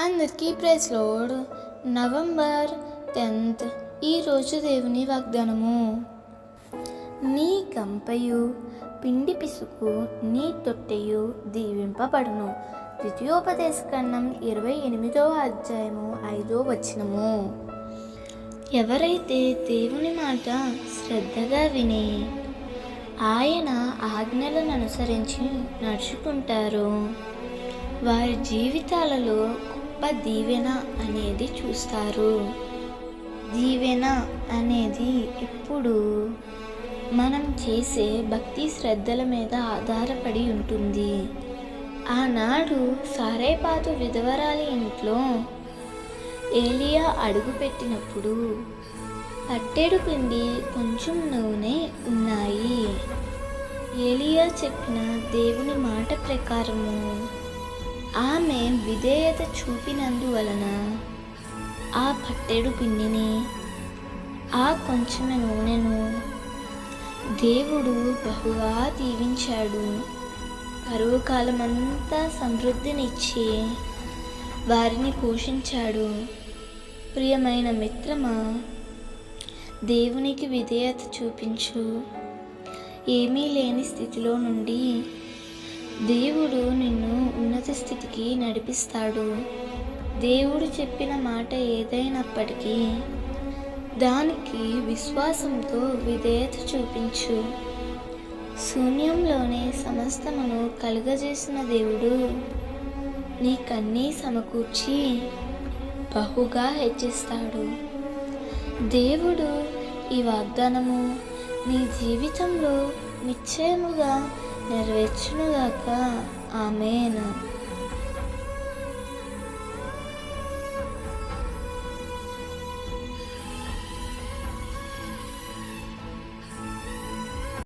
అందరికీ praise lord. November 10th ఈరోజు దేవుని వాగ్దానము. నీ గంపయు పిండి పిసుకు నీ తొట్టెయు దీవింపబడును. ద్వితీయోపదేశకాండం 28వ అధ్యాయము 5వ వచనము. ఎవరైతే దేవుని మాట శ్రద్ధగా విని ఆయన ఆజ్ఞలను అనుసరించి నడుచుకుంటారో వారి జీవితాలలో గొప్ప దీవెన అనేది చూస్తారు. దీవెన అనేది ఎప్పుడు మనం చేసే భక్తి శ్రద్ధల మీద ఆధారపడి ఉంటుంది. ఆనాడు సారేపాతు విధవరాలి ఇంట్లో ఏలియా అడుగుపెట్టినప్పుడు పట్టెడు పిండి కొంచెం నూనె ఉన్నాయి. ఏలియా చెప్పిన దేవుని మాట ప్రకారము ఆమె విధేయత చూపినందువలన ఆ పట్టెడు పిండిని ఆ కొంచెం నూనెను దేవుడు బహుగా దీవించాడు. కరువు కాలమంతా సమృద్ధినిచ్చి వారిని పోషించాడు. ప్రియమైన మిత్రమా, దేవునికి విధేయత చూపించు. ఏమీ లేని స్థితిలో నుండి దేవుడు నిన్ను ఉన్నత స్థితికి నడిపిస్తాడు. దేవుడు చెప్పిన మాట ఏదైనప్పటికీ దానికి విశ్వాసంతో విధేయత చూపించు. శూన్యంలోనే సమస్తమును కలుగజేసిన దేవుడు నీకన్నీ సమకూర్చి బహుగా హెచ్చిస్తాడు. దేవుడు ఈ వాగ్దానము నీ జీవితంలో నిశ్చయముగా నెరవేర్చునుగాక. ఆమేన్.